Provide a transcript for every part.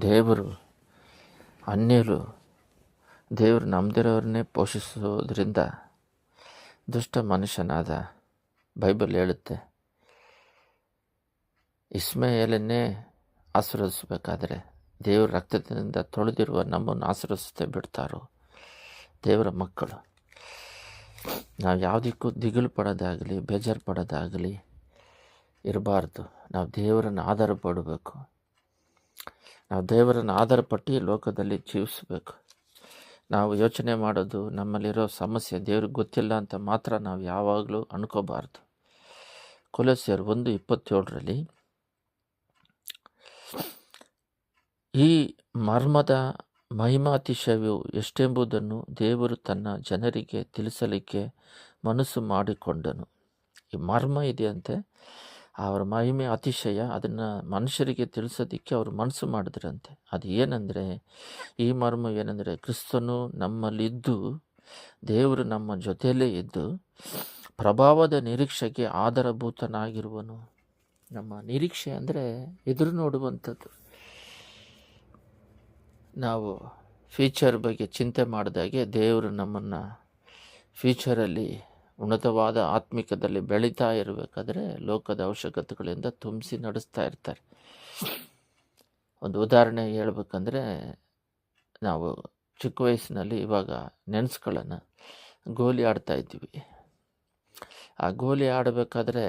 ದೇವರು ಅನ್ಯರು ದೇವರು ನಂಬದಿರೋರನ್ನೇ ಪೋಷಿಸೋದ್ರಿಂದ ದುಷ್ಟ ಮನುಷ್ಯನಾದ ಬೈಬಲ್ ಹೇಳುತ್ತೆ. ಇಸ್ಮಾಯೇಲನ್ನೇ ಆಶೀರ್ವದಿಸಬೇಕಾದ್ರೆ ದೇವರ ರಕ್ತದಿಂದ ತೊಳೆದಿರುವ ನಮ್ಮನ್ನು ಆಶೀರ್ವದಿಸದೆ ಬಿಡ್ತಾರೋ ದೇವರ ಮಕ್ಕಳು. ನಾವು ಯಾವುದಕ್ಕೂ ದಿಗಿಲು ಪಡೋದಾಗಲಿ ಬೇಜಾರು ಪಡೋದಾಗಲಿ ಇರಬಾರ್ದು. ನಾವು ದೇವರನ್ನು ಆಧಾರ ಪಡಬೇಕು. ನಾವು ದೇವರನ್ನು ಆಧಾರಪಟ್ಟು ಈ ಲೋಕದಲ್ಲಿ ಜೀವಿಸಬೇಕು. ನಾವು ಯೋಚನೆ ಮಾಡೋದು ನಮ್ಮಲ್ಲಿರೋ ಸಮಸ್ಯೆ ದೇವ್ರಿಗೆ ಗೊತ್ತಿಲ್ಲ ಅಂತ ಮಾತ್ರ ನಾವು ಯಾವಾಗಲೂ ಅನ್ಕೋಬಾರ್ದು. ಕೊಲೊಸ್ಸೆಯರು 1:27 ಈ ಮರ್ಮದ ಮಹಿಮಾತಿಶಯವು ಎಷ್ಟೆಂಬುದನ್ನು ದೇವರು ತನ್ನ ಜನರಿಗೆ ತಿಳಿಸಲಿಕ್ಕೆ ಮನಸ್ಸು ಮಾಡಿಕೊಂಡನು. ಈ ಮರ್ಮ ಇದೆಯಂತೆ, ಅವರ ಮಹಿಮೆ ಅತಿಶಯ, ಅದನ್ನು ಮನುಷ್ಯರಿಗೆ ತಿಳಿಸೋದಕ್ಕೆ ಅವರು ಮನಸ್ಸು ಮಾಡಿದ್ರಂತೆ. ಅದು ಏನಂದರೆ, ಈ ಮರ್ಮ ಏನಂದರೆ, ಕ್ರಿಸ್ತನು ನಮ್ಮಲ್ಲಿದ್ದು ದೇವರು ನಮ್ಮ ಜೊತೆಯಲ್ಲೇ ಇದ್ದು ಪ್ರಭಾವದ ನಿರೀಕ್ಷೆಗೆ ಆಧಾರಭೂತನಾಗಿರುವನು. ನಮ್ಮ ನಿರೀಕ್ಷೆ ಅಂದರೆ ಎದುರು ನೋಡುವಂಥದ್ದು. ನಾವು ಫ್ಯೂಚರ್ ಬಗ್ಗೆ ಚಿಂತೆ ಮಾಡಿದಾಗೆ ದೇವರು ನಮ್ಮನ್ನು ಫ್ಯೂಚರಲ್ಲಿ ಉನ್ನತವಾದ ಆತ್ಮಿಕದಲ್ಲಿ ಬೆಳೀತಾ ಇರಬೇಕಾದ್ರೆ ಲೋಕದ ಅವಶ್ಯಕತೆಗಳಿಂದ ತುಂಬಿಸಿ ನಡೆಸ್ತಾ ಇರ್ತಾರೆ. ಒಂದು ಉದಾಹರಣೆ ಹೇಳ್ಬೇಕಂದ್ರೆ, ನಾವು ಚಿಕ್ಕ ವಯಸ್ಸಿನಲ್ಲಿ ಇವಾಗ ನೆನೆಸ್ಕೊಳ್ಳೋಣ, ಗೋಲಿ ಆಡ್ತಾ ಇದ್ವಿ. ಆ ಗೋಲಿ ಆಡಬೇಕಾದ್ರೆ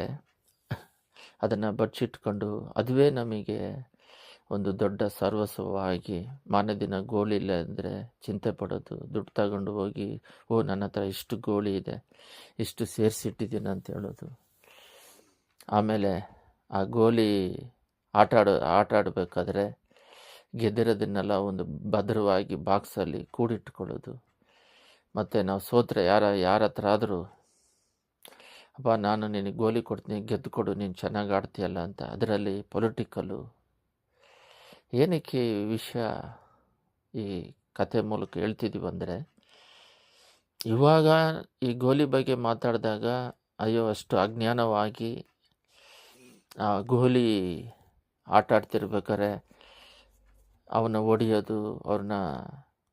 ಅದನ್ನು ಬಚ್ಚಿಟ್ಕೊಂಡು ಅದುವೇ ನಮಗೆ ಒಂದು ದೊಡ್ಡ ಸರ್ವಸ್ವವಾಗಿ ಮಾರನೇ ದಿನ ಗೋಲಿ ಇಲ್ಲ ಅಂದರೆ ಚಿಂತೆ ಪಡೋದು, ದುಡ್ಡು ತಗೊಂಡು ಹೋಗಿ ನನ್ನ ಹತ್ರ ಇಷ್ಟು ಗೋಲಿ ಇದೆ, ಇಷ್ಟು ಸೇರಿಸಿಟ್ಟಿದ್ದೀನಿ ಅಂತ ಹೇಳೋದು. ಆಮೇಲೆ ಆ ಗೋಲಿ ಆಟ ಆಡಬೇಕಾದ್ರೆ ಗೆದ್ದಿರೋದನ್ನೆಲ್ಲ ಒಂದು ಭದ್ರವಾಗಿ ಬಾಕ್ಸಲ್ಲಿ ಕೂಡಿಟ್ಕೊಳ್ಳೋದು. ಮತ್ತು ನಾವು ಸೋತ್ರೆ ಯಾರ ಹತ್ರ ಆದರೂ, ಅಪ್ಪ ನಾನು ನಿನಗೆ ಗೋಲಿ ಕೊಡ್ತೀನಿ, ಗೆದ್ದು ಕೊಡು, ನೀನು ಚೆನ್ನಾಗಿ ಆಡ್ತೀಯಲ್ಲ ಅಂತ. ಅದರಲ್ಲಿ ಪೊಲಿಟಿಕಲ್ಲು. ಏನಕ್ಕೆ ಈ ವಿಷಯ ಈ ಕತೆ ಮೂಲಕ ಹೇಳ್ತಿದ್ದೀವಿ ಅಂದರೆ, ಇವಾಗ ಈ ಗೋಲಿ ಬಗ್ಗೆ ಮಾತಾಡಿದಾಗ ಅಯ್ಯೋ ಅಷ್ಟು ಅಜ್ಞಾನವಾಗಿ ಆ ಗೋಲಿ ಆಟ ಆಡ್ತಿರ್ಬೇಕಾದ್ರೆ ಅವನ್ನ ಹೊಡಿಯೋದು, ಅವ್ರನ್ನ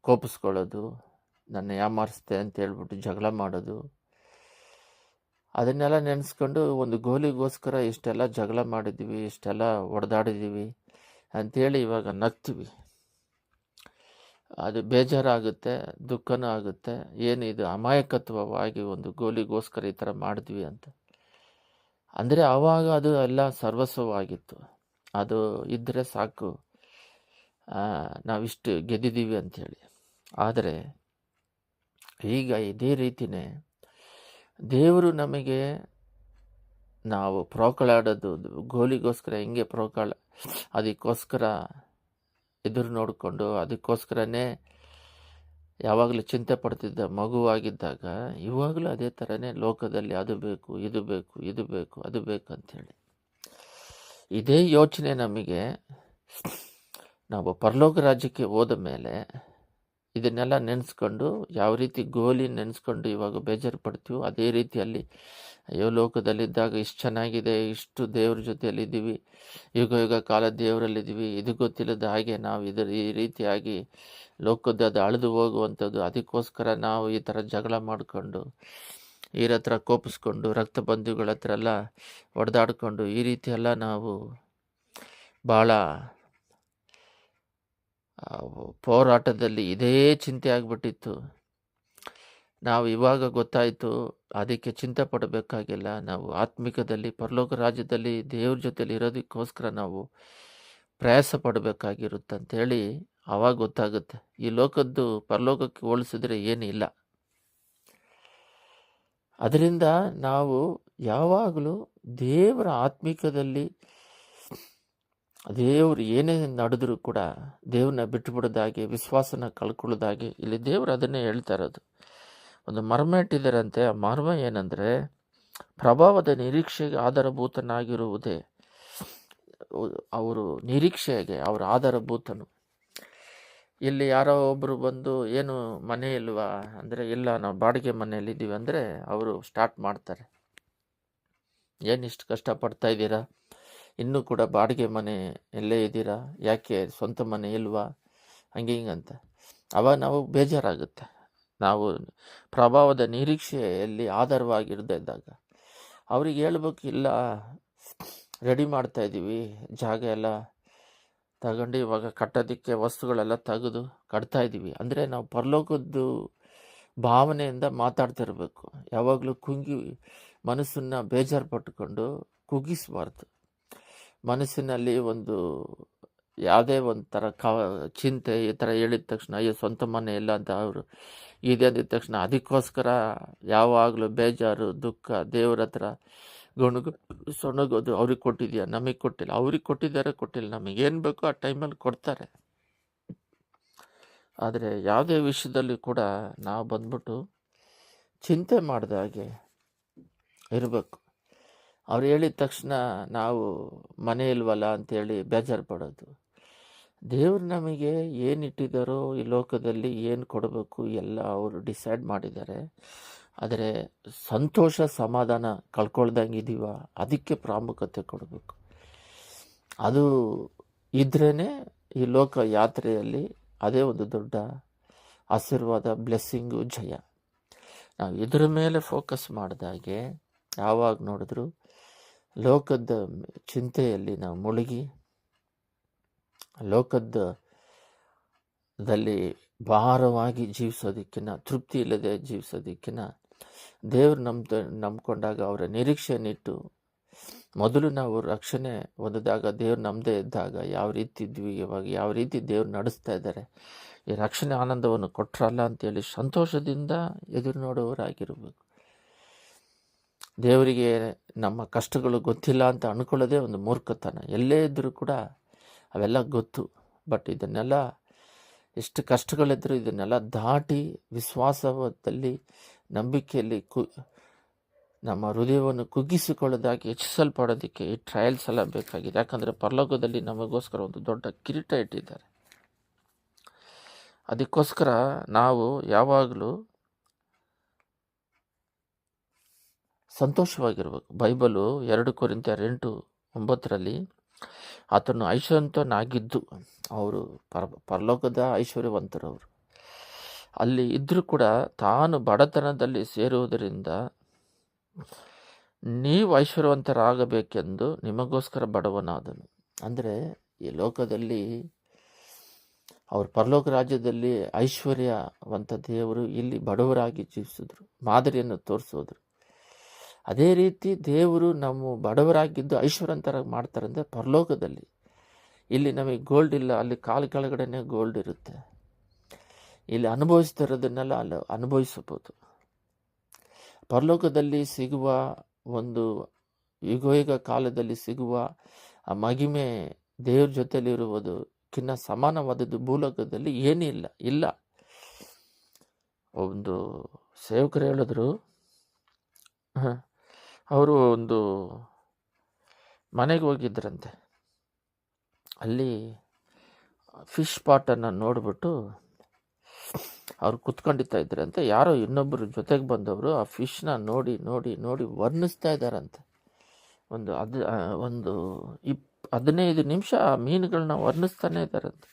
ಕೋಪಿಸ್ಕೊಳ್ಳೋದು, ನನ್ನ ಯಾಮಾರಿಸ್ದೆ ಅಂತ ಹೇಳ್ಬಿಟ್ಟು ಜಗಳ ಮಾಡೋದು, ಅದನ್ನೆಲ್ಲ ನೆನೆಸ್ಕೊಂಡು ಒಂದು ಗೋಲಿಗೋಸ್ಕರ ಇಷ್ಟೆಲ್ಲ ಜಗಳ ಮಾಡಿದ್ದೀವಿ, ಇಷ್ಟೆಲ್ಲ ಹೊಡೆದಾಡಿದ್ದೀವಿ ಅಂಥೇಳಿ ಇವಾಗ ನಗ್ತೀವಿ. ಅದು ಬೇಜಾರಾಗುತ್ತೆ, ದುಃಖನೂ ಆಗುತ್ತೆ. ಏನಿದು ಅಮಾಯಕತ್ವವಾಗಿ ಒಂದು ಗೋಲಿಗೋಸ್ಕರ ಈ ಥರ ಮಾಡಿದ್ವಿ ಅಂತ. ಅಂದರೆ ಆವಾಗ ಅದು ಎಲ್ಲ ಸರ್ವಸ್ವವಾಗಿತ್ತು. ಅದು ಇದ್ದರೆ ಸಾಕು, ನಾವಿಷ್ಟು ಗೆದ್ದಿದ್ದೀವಿ ಅಂಥೇಳಿ. ಆದರೆ ಈಗ ಇದೇ ರೀತಿಯೇ ದೇವರು ನಮಗೆ, ನಾವು ಪ್ರೋಕಳಾಡೋದು ಗೋಲಿಗೋಸ್ಕರ ಹೆಂಗೆ ಅದಕ್ಕೋಸ್ಕರ ಎದುರು ನೋಡಿಕೊಂಡು ಅದಕ್ಕೋಸ್ಕರನೇ ಯಾವಾಗಲೂ ಚಿಂತೆ ಪಡ್ತಿದ್ದ ಮಗುವಾಗಿದ್ದಾಗ ಇವಾಗಲೂ ಅದೇ ಥರನೇ ಲೋಕದಲ್ಲಿ ಅದು ಬೇಕು, ಇದು ಬೇಕು, ಇದು ಬೇಕು, ಅದು ಬೇಕು ಅಂಥೇಳಿ ಇದೇ ಯೋಚನೆ ನಮಗೆ. ನಾವು ಪರಲೋಕ ರಾಜ್ಯಕ್ಕೆ ಹೋದ ಮೇಲೆ ಇದನ್ನೆಲ್ಲ ನೆನೆಸ್ಕೊಂಡು ಯಾವ ರೀತಿ ಗೋಲಿ ನೆನೆಸ್ಕೊಂಡು ಇವಾಗ ಬೇಜಾರು ಪಡ್ತೀವೋ ಅದೇ ರೀತಿಯಲ್ಲಿ ಅಯ್ಯೋ ಲೋಕದಲ್ಲಿದ್ದಾಗ ಇಷ್ಟು ಚೆನ್ನಾಗಿದೆ, ಇಷ್ಟು ದೇವ್ರ ಜೊತೆಯಲ್ಲಿದ್ದೀವಿ, ಯುಗ ಕಾಲ ದೇವರಲ್ಲಿದ್ದೀವಿ, ಇದು ಗೊತ್ತಿಲ್ಲದ ಹಾಗೆ ನಾವು ಈ ರೀತಿಯಾಗಿ ಲೋಕದ ಅಳೆದು ಹೋಗುವಂಥದ್ದು. ಅದಕ್ಕೋಸ್ಕರ ನಾವು ಈ ಥರ ಜಗಳ ಮಾಡಿಕೊಂಡು, ಇವ್ರ ಹತ್ರ ಕೋಪಿಸ್ಕೊಂಡು, ರಕ್ತ ಬಂಧುಗಳ ಹತ್ರ ಎಲ್ಲ ಹೊಡೆದಾಡ್ಕೊಂಡು, ಈ ರೀತಿ ಎಲ್ಲ ನಾವು ಭಾಳ ಹೋರಾಟದಲ್ಲಿ ಇದೇ ಚಿಂತೆ ಆಗಿಬಿಟ್ಟಿತ್ತು. ನಾವು ಇವಾಗ ಗೊತ್ತಾಯಿತು, ಅದಕ್ಕೆ ಚಿಂತೆ ಪಡಬೇಕಾಗಿಲ್ಲ. ನಾವು ಆತ್ಮಿಕದಲ್ಲಿ ಪರಲೋಕ ರಾಜ್ಯದಲ್ಲಿ ದೇವ್ರ ಜೊತೆಲಿ ಇರೋದಕ್ಕೋಸ್ಕರ ನಾವು ಪ್ರಯಾಸ ಪಡಬೇಕಾಗಿರುತ್ತಂಥೇಳಿ ಆವಾಗ ಗೊತ್ತಾಗುತ್ತೆ. ಈ ಲೋಕದ್ದು ಪರಲೋಕಕ್ಕೆ ಹೋಲಿಸಿದ್ರೆ ಏನಿಲ್ಲ. ಅದರಿಂದ ನಾವು ಯಾವಾಗಲೂ ದೇವರ ಆತ್ಮಿಕದಲ್ಲಿ ದೇವರು ಏನೇ ನಡೆದರೂ ಕೂಡ ದೇವ್ರನ್ನ ಬಿಟ್ಟುಬಿಡೋದಾಗೆ, ವಿಶ್ವಾಸನ ಕಳ್ಕೊಳ್ಳೋದಾಗೆ ಇಲ್ಲಿ ದೇವರು ಅದನ್ನೇ ಹೇಳ್ತಾ ಇರೋದು. ಒಂದು ಮರ್ಮ ಇಟ್ಟಿದ್ದಾರಂತೆ. ಆ ಮರ್ಮ ಏನಂದರೆ, ಪ್ರಭಾವದ ನಿರೀಕ್ಷೆಗೆ ಆಧಾರಭೂತನಾಗಿರುವುದೇ. ಅವರು ನಿರೀಕ್ಷೆಗೆ ಅವರ ಆಧಾರಭೂತನು. ಇಲ್ಲಿ ಯಾರೋ ಒಬ್ಬರು ಬಂದು, ಏನು ಮನೆ ಇಲ್ವಾ ಅಂದರೆ, ಇಲ್ಲ ನಾವು ಬಾಡಿಗೆ ಮನೆಯಲ್ಲಿದ್ದೀವಿ ಅಂದರೆ ಅವರು ಸ್ಟಾರ್ಟ್ ಮಾಡ್ತಾರೆ, ಏನು ಇಷ್ಟು ಕಷ್ಟಪಡ್ತಾ ಇದ್ದೀರಾ, ಇನ್ನೂ ಕೂಡ ಬಾಡಿಗೆ ಮನೆ ಎಲ್ಲೇ ಇದ್ದೀರಾ, ಯಾಕೆ ಸ್ವಂತ ಮನೆ ಇಲ್ವಾ, ಹಂಗೆ ಹಿಂಗಂತ. ಅವಾಗ ನಾವು ಬೇಜಾರಾಗುತ್ತೆ. ನಾವು ಪ್ರಭಾವದ ನಿರೀಕ್ಷೆಯಲ್ಲಿ ಆಧಾರವಾಗಿರದೇ ಇದ್ದಾಗ ಅವ್ರಿಗೆ ಹೇಳ್ಬೇಕು, ಇಲ್ಲ ರೆಡಿ ಮಾಡ್ತಾ ಇದ್ದೀವಿ, ಜಾಗ ಎಲ್ಲ ತಗೊಂಡು ಇವಾಗ ಕಟ್ಟೋದಕ್ಕೆ ವಸ್ತುಗಳೆಲ್ಲ ತೆಗೆದು ಕಟ್ತಾ ಇದ್ದೀವಿ ಅಂದರೆ ನಾವು ಪರಲೋಕದ್ದು ಭಾವನೆಯಿಂದ ಮಾತಾಡ್ತಿರ್ಬೇಕು. ಯಾವಾಗಲೂ ಮನಸ್ಸನ್ನು ಬೇಜಾರು ಪಟ್ಟುಕೊಂಡು ಕುಗ್ಗಿಸಬಾರ್ದು. ಮನಸ್ಸಿನಲ್ಲಿ ಒಂದು ಯಾವುದೇ ಒಂಥರ ಚಿಂತೆ ಈ ಥರ ಹೇಳಿದ ತಕ್ಷಣ ಅಯ್ಯೋ ಸ್ವಂತ ಮನೆ ಇಲ್ಲ ಅಂತ ಅವರು ಇದೆ ಅಂದಿದ ತಕ್ಷಣ ಅದಕ್ಕೋಸ್ಕರ ಯಾವಾಗಲೂ ಬೇಜಾರು, ದುಃಖ, ದೇವ್ರ ಹತ್ರ ಸೊಣಗೋದು. ಅವ್ರಿಗೆ ಕೊಟ್ಟಿದ್ಯಾ, ನಮಗೆ ಕೊಟ್ಟಿಲ್ಲ, ಅವ್ರಿಗೆ ಕೊಟ್ಟಿಲ್ಲ, ನಮಗೇನು ಬೇಕೋ ಆ ಟೈಮಲ್ಲಿ ಕೊಡ್ತಾರೆ. ಆದರೆ ಯಾವುದೇ ವಿಷಯದಲ್ಲಿ ಕೂಡ ನಾವು ಬಂದ್ಬಿಟ್ಟು ಚಿಂತೆ ಮಾಡಿದ ಹಾಗೆ ಇರಬೇಕು. ಅವ್ರು ಹೇಳಿದ ತಕ್ಷಣ ನಾವು ಮನೆ ಇಲ್ವಲ್ಲ ಅಂತೇಳಿ ಬೇಜಾರು ಪಡೋದು. ದೇವ್ರು ನಮಗೆ ಏನಿಟ್ಟಿದ್ದಾರೋ ಈ ಲೋಕದಲ್ಲಿ ಏನು ಕೊಡಬೇಕು ಎಲ್ಲ ಅವರು ಡಿಸೈಡ್ ಮಾಡಿದ್ದಾರೆ. ಆದರೆ ಸಂತೋಷ ಸಮಾಧಾನ ಕಳ್ಕೊಳ್ದಂಗೆ ಇದೀವ, ಅದಕ್ಕೆ ಪ್ರಾಮುಖ್ಯತೆ ಕೊಡಬೇಕು. ಅದು ಇದ್ರೇ ಈ ಲೋಕ ಯಾತ್ರೆಯಲ್ಲಿ ಅದೇ ಒಂದು ದೊಡ್ಡ ಆಶೀರ್ವಾದ, ಬ್ಲೆಸ್ಸಿಂಗು, ಜಯ. ನಾವು ಇದ್ರ ಮೇಲೆ ಫೋಕಸ್ ಮಾಡಿದಾಗೆ ಯಾವಾಗ ನೋಡಿದ್ರು ಲೋಕದ ಚಿಂತೆಯಲ್ಲಿ ನಾವು ಮುಳುಗಿ ಲೋಕದಲ್ಲಿ ಭಾರವಾಗಿ ಜೀವಿಸೋದಕ್ಕಿಂತ, ತೃಪ್ತಿ ಇಲ್ಲದೆ ಜೀವಿಸೋದಕ್ಕಿಂತ ದೇವ್ರು ನಂಬ್ಕೊಂಡಾಗ ಅವರ ನಿರೀಕ್ಷೆಯನ್ನಿಟ್ಟು ಮೊದಲು ನಾವು ರಕ್ಷಣೆ ಹೊಂದಿದಾಗ ದೇವ್ರು ನಮ್ಮದೇ ಇದ್ದಾಗ ಯಾವ ರೀತಿ ಇದ್ವಿ, ಇವಾಗ ಯಾವ ರೀತಿ ದೇವ್ರು ನಡೆಸ್ತಾ ಇದ್ದಾರೆ, ಈ ರಕ್ಷಣೆ ಆನಂದವನ್ನು ಕೊಟ್ರಲ್ಲ ಅಂತೇಳಿ ಸಂತೋಷದಿಂದ ಎದುರು ನೋಡುವವರಾಗಿರಬೇಕು. ದೇವರಿಗೆ ನಮ್ಮ ಕಷ್ಟಗಳು ಗೊತ್ತಿಲ್ಲ ಅಂತ ಅಂದ್ಕೊಳ್ಳೋದೇ ಒಂದು ಮೂರ್ಖತನ. ಎಲ್ಲೇ ಇದ್ದರೂ ಕೂಡ ಅವೆಲ್ಲ ಗೊತ್ತು. ಬಟ್ ಇದನ್ನೆಲ್ಲ ಎಷ್ಟು ಕಷ್ಟಗಳಿದ್ದರೂ ಇದನ್ನೆಲ್ಲ ದಾಟಿ ವಿಶ್ವಾಸದಲ್ಲಿ, ನಂಬಿಕೆಯಲ್ಲಿ ನಮ್ಮ ಹೃದಯವನ್ನು ಕುಗ್ಗಿಸಿಕೊಳ್ಳೋದಾಗಿ ಹೆಚ್ಚಿಸಲ್ಪಡೋದಕ್ಕೆ ಈ ಟ್ರಯಲ್ಸ್ ಎಲ್ಲ ಬೇಕಾಗಿದೆ. ಯಾಕಂದರೆ ಪರಲೋಕದಲ್ಲಿ ನಮಗೋಸ್ಕರ ಒಂದು ದೊಡ್ಡ ಕಿರೀಟ ಇಟ್ಟಿದ್ದಾರೆ. ಅದಕ್ಕೋಸ್ಕರ ನಾವು ಯಾವಾಗಲೂ ಸಂತೋಷವಾಗಿರ್ಬೇಕು. ಬೈಬಲು 2 ಕೊರಿಂಥಿಯರ್ 8:9 ಆತನು ಐಶ್ವರ್ಯವಂತನಾಗಿದ್ದು, ಅವರು ಪರಲೋಕದ ಐಶ್ವರ್ಯವಂತರವರು, ಅಲ್ಲಿ ಇದ್ದರೂ ಕೂಡ ತಾನು ಬಡತನದಲ್ಲಿ ಸೇರುವುದರಿಂದ ನೀವು ಐಶ್ವರ್ಯವಂತರಾಗಬೇಕೆಂದು ನಿಮಗೋಸ್ಕರ ಬಡವನಾದನು. ಅಂದರೆ ಈ ಲೋಕದಲ್ಲಿ ಅವರು ಪರಲೋಕ ರಾಜ್ಯದಲ್ಲಿ ಐಶ್ವರ್ಯವಂತ ದೇವರು ಇಲ್ಲಿ ಬಡವರಾಗಿ ಜೀವಿಸಿದ್ರು, ಮಾದರಿಯನ್ನು ತೋರಿಸೋದ್ರು. ಅದೇ ರೀತಿ ದೇವರು ನಮ್ಮ ಬಡವರಾಗಿದ್ದು ಐಶ್ವರ್ಯವಂತರಾಗಿ ಮಾಡ್ತಾರೆ. ಅಂದರೆ ಪರಲೋಕದಲ್ಲಿ ಇಲ್ಲಿ ನಮಗೆ ಗೋಲ್ಡ್ ಇಲ್ಲ, ಅಲ್ಲಿ ಕಾಲು ಕೆಳಗಡೆನೆ ಗೋಲ್ಡ್ ಇರುತ್ತೆ. ಇಲ್ಲಿ ಅನುಭವಿಸ್ತಿರೋದನ್ನೆಲ್ಲ ಅಲ್ಲಿ ಅನುಭವಿಸಬಹುದು. ಪರಲೋಕದಲ್ಲಿ ಸಿಗುವ ಒಂದು ಯುಗ ಕಾಲದಲ್ಲಿ ಸಿಗುವ ಆ ಮಹಿಮೆ, ದೇವ್ರ ಜೊತೆಲಿರುವುದಕ್ಕಿಂತ ಸಮಾನವಾದದ್ದು ಭೂಲೋಕದಲ್ಲಿ ಇಲ್ಲ. ಒಂದು ಸೇವಕರು ಹೇಳಿದ್ರು, ಅವರು ಒಂದು ಮನೆಗೆ ಹೋಗಿದ್ರಂತೆ. ಅಲ್ಲಿ ಫಿಶ್ ಪಾಟನ್ನು ನೋಡಿಬಿಟ್ಟು ಅವ್ರು ಕುತ್ಕೊಂಡಿರ್ತಾ ಇದ್ರಂತೆ. ಯಾರೋ ಇನ್ನೊಬ್ಬರು ಜೊತೆಗೆ ಬಂದವರು ಆ ಫಿಶ್ನ ನೋಡಿ ನೋಡಿ ನೋಡಿ ವರ್ಣಿಸ್ತಾ ಇದ್ದಾರಂತೆ. ಒಂದು 15 ನಿಮಿಷ ಆ ಮೀನುಗಳನ್ನ ವರ್ಣಿಸ್ತಾನೆ ಇದ್ದಾರಂತೆ.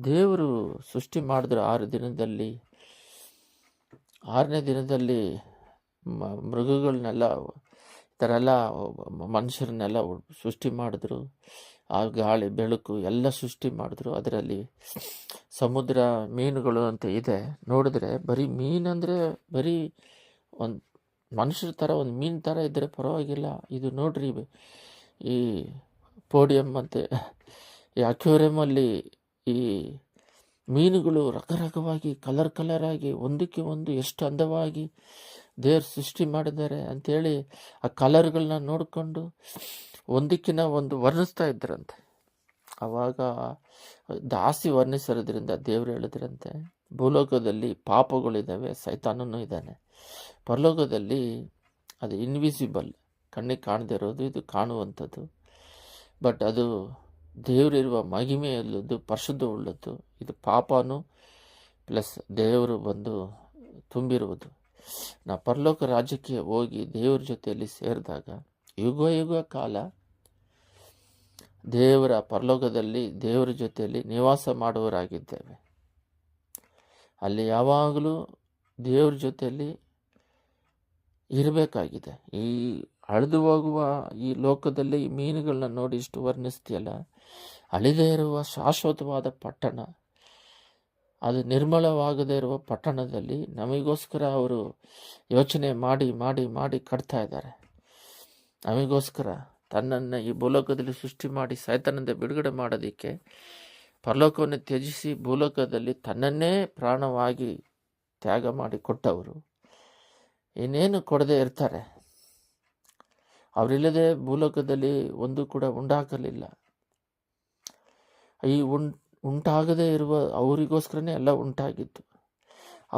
ದೇವರು ಸೃಷ್ಟಿ ಮಾಡಿದ್ರು 6 ದಿನದಲ್ಲಿ. 6ನೇ ದಿನದಲ್ಲಿ ಮೃಗಗಳನ್ನೆಲ್ಲ ಈ ಥರ ಎಲ್ಲ ಮನುಷ್ಯರನ್ನೆಲ್ಲ ಸೃಷ್ಟಿ ಮಾಡಿದ್ರು. ಆ ಗಾಳಿ ಬೆಳಕು ಎಲ್ಲ ಸೃಷ್ಟಿ ಮಾಡಿದ್ರು. ಅದರಲ್ಲಿ ಸಮುದ್ರ ಮೀನುಗಳು ಅಂತ ಇದೆ. ನೋಡಿದ್ರೆ ಬರೀ ಮೀನಂದರೆ ಬರೀ ಒಂದು ಮನುಷ್ಯರ ಥರ ಒಂದು ಮೀನು ಥರ ಇದ್ದರೆ ಪರವಾಗಿಲ್ಲ. ಇದು ನೋಡ್ರಿ, ಈ ಪೋಡಿಯಂ ಮತ್ತು ಈ ಅಕ್ವೇರಿಯಮಲ್ಲಿ ಈ ಮೀನುಗಳು ರಕರಕವಾಗಿ ಕಲರ್ ಆಗಿ ಒಂದಕ್ಕೆ ಒಂದು ಎಷ್ಟು ಅಂದವಾಗಿ ದೇವ್ರು ಸೃಷ್ಟಿ ಮಾಡಿದ್ದಾರೆ ಅಂಥೇಳಿ ಆ ಕಲರ್ಗಳನ್ನ ನೋಡಿಕೊಂಡು ಒಂದಕ್ಕಿಂತ ಒಂದು ವರ್ಣಿಸ್ತಾ ಇದ್ರಂತೆ. ಆವಾಗ ಜಾಸ್ತಿ ವರ್ಣಿಸಿರೋದ್ರಿಂದ ದೇವ್ರು ಹೇಳಿದ್ರಂತೆ, ಭೂಲೋಕದಲ್ಲಿ ಪಾಪಗಳಿದ್ದಾವೆ, ಸೈತಾನನೂ ಇದ್ದಾನೆ. ಪರಲೋಕದಲ್ಲಿ ಅದು ಇನ್ವಿಸಿಬಲ್, ಕಣ್ಣಿಗೆ ಕಾಣದೇ ಇರೋದು, ಇದು ಕಾಣುವಂಥದ್ದು. ಬಟ್ ಅದು ದೇವರಿರುವ ಮಹಿಮೆಯಲ್ಲದ್ದು, ಪರಿಶುದ್ಧ ಉಳ್ಳದ್ದು. ಇದು ಪಾಪನೂ ಪ್ಲಸ್ ದೇವರು ಬಂದು ತುಂಬಿರುವುದು. ನಾವು ಪರಲೋಕ ರಾಜ್ಯಕ್ಕೆ ಹೋಗಿ ದೇವ್ರ ಜೊತೆಯಲ್ಲಿ ಸೇರಿದಾಗ ಯುಗ ಕಾಲ ದೇವರ ಪರಲೋಕದಲ್ಲಿ ದೇವರ ಜೊತೆಯಲ್ಲಿ ನಿವಾಸ ಮಾಡುವವರಾಗಿದ್ದೇವೆ. ಅಲ್ಲಿ ಯಾವಾಗಲೂ ದೇವರ ಜೊತೆಯಲ್ಲಿ ಇರಬೇಕಾಗಿದೆ. ಈ ಅಳಿದು ಹೋಗುವ ಈ ಲೋಕದಲ್ಲಿ ಈ ಮೀನುಗಳನ್ನ ನೋಡಿ ಇಷ್ಟು ವರ್ಣಿಸ್ತೀಯಲ್ಲ, ಅಳಿದೇ ಇರುವ ಶಾಶ್ವತವಾದ ಪಟ್ಟಣ, ಅದು ನಿರ್ಮಲವಾಗದೇ ಇರುವ ಪಟ್ಟಣದಲ್ಲಿ ನಮಗೋಸ್ಕರ ಅವರು ಯೋಚನೆ ಮಾಡಿ ಮಾಡಿ ಮಾಡಿ ಕಟ್ತಾ ಇದ್ದಾರೆ. ನಮಗೋಸ್ಕರ ತನ್ನನ್ನು ಈ ಭೂಲೋಕದಲ್ಲಿ ಸೃಷ್ಟಿ ಮಾಡಿ ಸೈತಾನದಿಂದ ಬಿಡುಗಡೆ ಮಾಡೋದಕ್ಕೆ ಪರಲೋಕವನ್ನು ತ್ಯಜಿಸಿ ಭೂಲೋಕದಲ್ಲಿ ತನ್ನನ್ನೇ ಪ್ರಾಣವಾಗಿ ತ್ಯಾಗ ಮಾಡಿ ಕೊಟ್ಟವರು ಇನ್ನೇನು ಕೊಡದೇ ಇರ್ತಾರೆ. ಅವರಿಲ್ಲದೆ ಭೂಲೋಕದಲ್ಲಿ ಒಂದು ಕೂಡ ಉಂಟಾಗಲಿಲ್ಲ. ಈ ಉಂಟಾಗದೇ ಇರುವ ಅವರಿಗೋಸ್ಕರನೇ ಎಲ್ಲ ಉಂಟಾಗಿತ್ತು.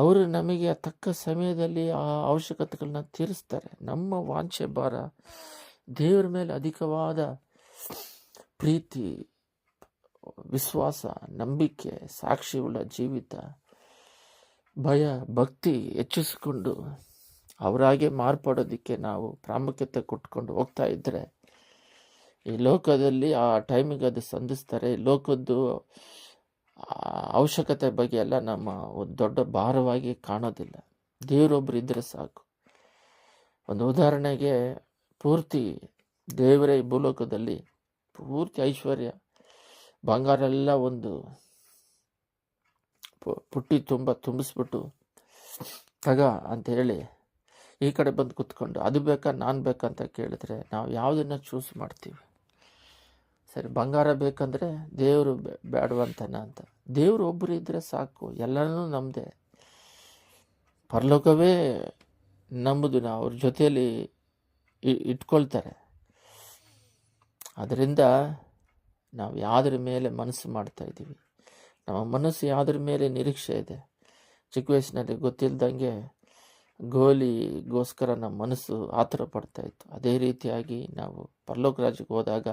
ಅವರು ನಮಗೆ ತಕ್ಕ ಸಮಯದಲ್ಲಿ ಆ ಅವಶ್ಯಕತೆಗಳನ್ನ ತೀರಿಸ್ತಾರೆ. ನಮ್ಮ ವಾಂಛೆ ಭಾರ ದೇವರ ಮೇಲೆ ಅಧಿಕವಾದ ಪ್ರೀತಿ, ವಿಶ್ವಾಸ, ನಂಬಿಕೆ, ಸಾಕ್ಷಿಯುಳ್ಳ ಜೀವಿತ, ಭಯ, ಭಕ್ತಿ ಹೆಚ್ಚಿಸಿಕೊಂಡು ಅವರಾಗೆ ಮಾರ್ಪಡೋದಕ್ಕೆ ನಾವು ಪ್ರಾಮುಖ್ಯತೆ ಕೊಟ್ಕೊಂಡು ಹೋಗ್ತಾ ಇದ್ದರೆ ಈ ಲೋಕದಲ್ಲಿ ಆ ಟೈಮಿಗೆ ಅದು ಸಂಧಿಸ್ತಾರೆ. ಲೋಕದ್ದು ಅವಶ್ಯಕತೆ ಬಗ್ಗೆ ಎಲ್ಲ ನಮ್ಮ ಒಂದು ದೊಡ್ಡ ಭಾರವಾಗಿ ಕಾಣೋದಿಲ್ಲ. ದೇವರೊಬ್ಬರು ಇದ್ದರೆ ಸಾಕು. ಒಂದು ಉದಾಹರಣೆಗೆ, ಪೂರ್ತಿ ದೇವರೇ ಈ ಭೂಲೋಕದಲ್ಲಿ ಪೂರ್ತಿ ಐಶ್ವರ್ಯ, ಬಂಗಾರ ಎಲ್ಲ ಒಂದು ಪುಟ್ಟಿ ತುಂಬಿಸ್ಬಿಟ್ಟು ತಗ ಅಂತ ಹೇಳಿ ಈ ಕಡೆ ಬಂದು ಕುತ್ಕೊಂಡು ಅದು ಬೇಕಾ ನಾನು ಬೇಕಂತ ಕೇಳಿದ್ರೆ ನಾವು ಯಾವುದನ್ನು ಚೂಸ್ ಮಾಡ್ತೀವಿ? ಸರಿ, ಬಂಗಾರ ಬೇಕಂದರೆ ದೇವರು ಬೇಡವಂತನ ಅಂತ. ದೇವರು ಒಬ್ಬರು ಇದ್ದರೆ ಸಾಕು, ಎಲ್ಲನೂ ನಮ್ಮದೇ. ಪರಲೋಕವೇ ನಂಬುದು, ನಾವು ಅವ್ರ ಜೊತೆಯಲ್ಲಿ ಇಟ್ಕೊಳ್ತಾರೆ. ಅದರಿಂದ ನಾವು ಯಾವುದ್ರ ಮೇಲೆ ಮನಸ್ಸು ಮಾಡ್ತಾಯಿದ್ದೀವಿ, ನಮ್ಮ ಮನಸ್ಸು ಯಾವುದ್ರ ಮೇಲೆ ನಿರೀಕ್ಷೆ ಇದೆ. ಚಿಕ್ಕ ವಯಸ್ಸಿನಲ್ಲಿ ಗೊತ್ತಿಲ್ಲದಂಗೆ ಗೋಲಿಗೋಸ್ಕರ ನಮ್ಮ ಮನಸ್ಸು ಆತುರ ಪಡ್ತಾಯಿತ್ತು. ಅದೇ ರೀತಿಯಾಗಿ ನಾವು ಪರಲೋಕ ರಾಜ್ಯಕ್ಕೆ ಹೋದಾಗ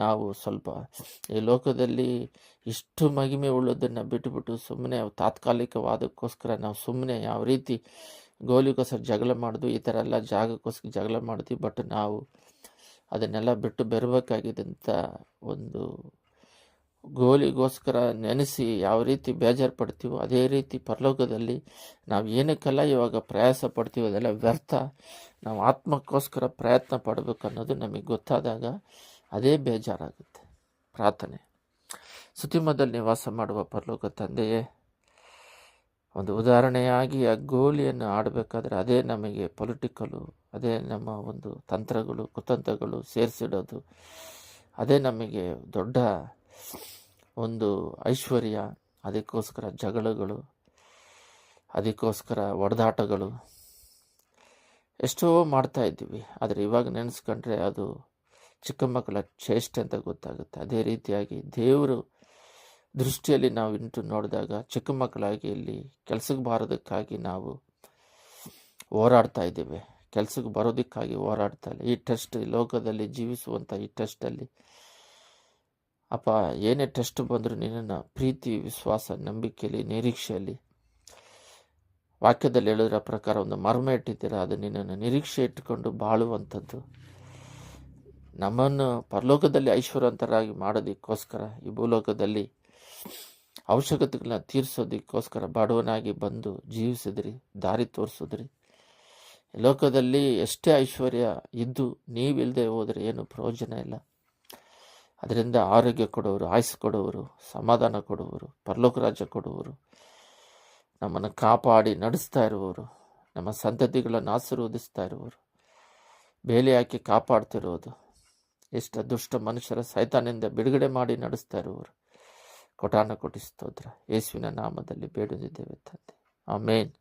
ನಾವು ಸ್ವಲ್ಪ ಈ ಲೋಕದಲ್ಲಿ ಇಷ್ಟು ಮಹಿಮೆ ಉಳ್ಳೋದನ್ನು ಬಿಟ್ಟುಬಿಟ್ಟು ಸುಮ್ಮನೆ ತಾತ್ಕಾಲಿಕವಾದಕ್ಕೋಸ್ಕರ ನಾವು ಸುಮ್ಮನೆ ಯಾವ ರೀತಿ ಗೋಲಿಗೋಸ್ಕರ ಜಗಳ ಮಾಡೋದು, ಈ ಥರ ಎಲ್ಲ ಜಾಗಕ್ಕೋಸ್ಕರ ಜಗಳ ಮಾಡ್ತೀವಿ. ಬಟ್ ನಾವು ಅದನ್ನೆಲ್ಲ ಬಿಟ್ಟು ಬರಬೇಕಾಗಿದ್ದಂಥ ಒಂದು ಗೋಲಿಗೋಸ್ಕರ ನೆನೆಸಿ ಯಾವ ರೀತಿ ಬೇಜಾರು ಪಡ್ತೀವೋ ಅದೇ ರೀತಿ ಪರಲೋಕದಲ್ಲಿ ನಾವು ಏನಕ್ಕೆಲ್ಲ ಇವಾಗ ಪ್ರಯಾಸ ಪಡ್ತೀವೋ ಅದೆಲ್ಲ ವ್ಯರ್ಥ. ನಾವು ಆತ್ಮಕ್ಕೋಸ್ಕರ ಪ್ರಯತ್ನ ಪಡಬೇಕು ಅನ್ನೋದು ನಮಗೆ ಗೊತ್ತಾದಾಗ ಅದೇ ಬೇಜಾರಾಗುತ್ತೆ. ಪ್ರಾರ್ಥನೆ. ಸ್ತುತಿಮದಲ್ಲಿ ನಿವಾಸ ಮಾಡುವ ಪರಲೋಕ ತಂದೆಯೇ, ಒಂದು ಉದಾಹರಣೆಯಾಗಿ ಆ ಗೋಲಿಯನ್ನು ಆಡಬೇಕಾದ್ರೆ ಅದೇ ನಮಗೆ ಪೊಲಿಟಿಕಲು, ಅದೇ ನಮ್ಮ ಒಂದು ತಂತ್ರಗಳು, ಕುತಂತ್ರಗಳು ಸೇರಿಸಿಡೋದು, ಅದೇ ನಮಗೆ ದೊಡ್ಡ ಒಂದು ಐಶ್ವರ್ಯ. ಅದಕ್ಕೋಸ್ಕರ ಜಗಳಗಳು, ಅದಕ್ಕೋಸ್ಕರ ಹೊಡೆದಾಟಗಳು ಎಷ್ಟೋ ಮಾಡ್ತಾ ಇದ್ದೀವಿ. ಆದರೆ ಇವಾಗ ನೆನೆಸ್ಕೊಂಡ್ರೆ ಅದು ಚಿಕ್ಕ ಮಕ್ಕಳ ಚೇಷ್ಟೆ ಅಂತ ಗೊತ್ತಾಗುತ್ತೆ. ಅದೇ ರೀತಿಯಾಗಿ ದೇವರು ದೃಷ್ಟಿಯಲ್ಲಿ ನಾವು ಇಂಟು ನೋಡಿದಾಗ ಚಿಕ್ಕ ಮಕ್ಕಳಾಗಿ ಇಲ್ಲಿ ಕೆಲಸಕ್ಕೆ ಬಾರೋದಕ್ಕಾಗಿ ನಾವು ಹೋರಾಡ್ತಾ ಇದ್ದೇವೆ, ಕೆಲಸಕ್ಕೆ ಬರೋದಕ್ಕಾಗಿ ಹೋರಾಡ್ತಾ ಇಲ್ಲ. ಈ ಟೆಸ್ಟ್, ಈ ಲೋಕದಲ್ಲಿ ಜೀವಿಸುವಂಥ ಈ ಟೆಸ್ಟಲ್ಲಿ ಅಪ್ಪ, ಏನೇ ಟೆಸ್ಟ್ ಬಂದರೂ ನಿನ್ನನ್ನು ಪ್ರೀತಿ, ವಿಶ್ವಾಸ, ನಂಬಿಕೆಯಲ್ಲಿ, ನಿರೀಕ್ಷೆಯಲ್ಲಿ, ವಾಕ್ಯದಲ್ಲಿ ಹೇಳಿದ್ರ ಪ್ರಕಾರ ಒಂದು ಮರ್ಮ ಇಟ್ಟಿದ್ದೀರ, ಅದು ನಿನ್ನನ್ನು ನಿರೀಕ್ಷೆ ಇಟ್ಟುಕೊಂಡು ಬಾಳುವಂಥದ್ದು. ನಮ್ಮನ್ನು ಪರಲೋಕದಲ್ಲಿ ಐಶ್ವರ್ಯವಂತರಾಗಿ ಮಾಡೋದಕ್ಕೋಸ್ಕರ ಈ ಭೂಲೋಕದಲ್ಲಿ ಅವಶ್ಯಕತೆಗಳನ್ನ ತೀರಿಸೋದಕ್ಕೋಸ್ಕರ ಬಡವನಾಗಿ ಬಂದು ಜೀವಿಸಿದ್ರಿ, ದಾರಿ ತೋರಿಸಿದ್ರಿ. ಲೋಕದಲ್ಲಿ ಎಷ್ಟೇ ಐಶ್ವರ್ಯ ಇದ್ದು ನೀವಿಲ್ಲದೆ ಹೋದರೆ ಏನು ಪ್ರಯೋಜನ ಇಲ್ಲ. ಅದರಿಂದ ಆರೋಗ್ಯ ಕೊಡುವರು, ಆಯುಸ್ಸು ಕೊಡುವರು, ಸಮಾಧಾನ ಕೊಡುವರು, ಪರಲೋಕ ರಾಜ್ಯ ಕೊಡುವರು, ನಮ್ಮನ್ನು ಕಾಪಾಡಿ ನಡೆಸ್ತಾ ಇರುವವರು, ನಮ್ಮ ಸಂತತಿಗಳನ್ನು ಆಶೀರ್ವದಿಸ್ತಾ ಇರುವರು, ಬೇಲಿ ಹಾಕಿ ಕಾಪಾಡ್ತಿರೋದು, ಎಷ್ಟು ದುಷ್ಟ ಮನುಷ್ಯರ ಸೈತಾನಿಂದ ಬಿಡುಗಡೆ ಮಾಡಿ ನಡೆಸ್ತಾ ಇರುವರು, ಕೋಟಾನ ಕೋಟಿ ಸ್ತೋತ್ರ. ಯೇಸುವಿನ ನಾಮದಲ್ಲಿ ಬೇಡುತ್ತಿದ್ದೇವೆ ತಂದೆ, ಆಮೇನ್.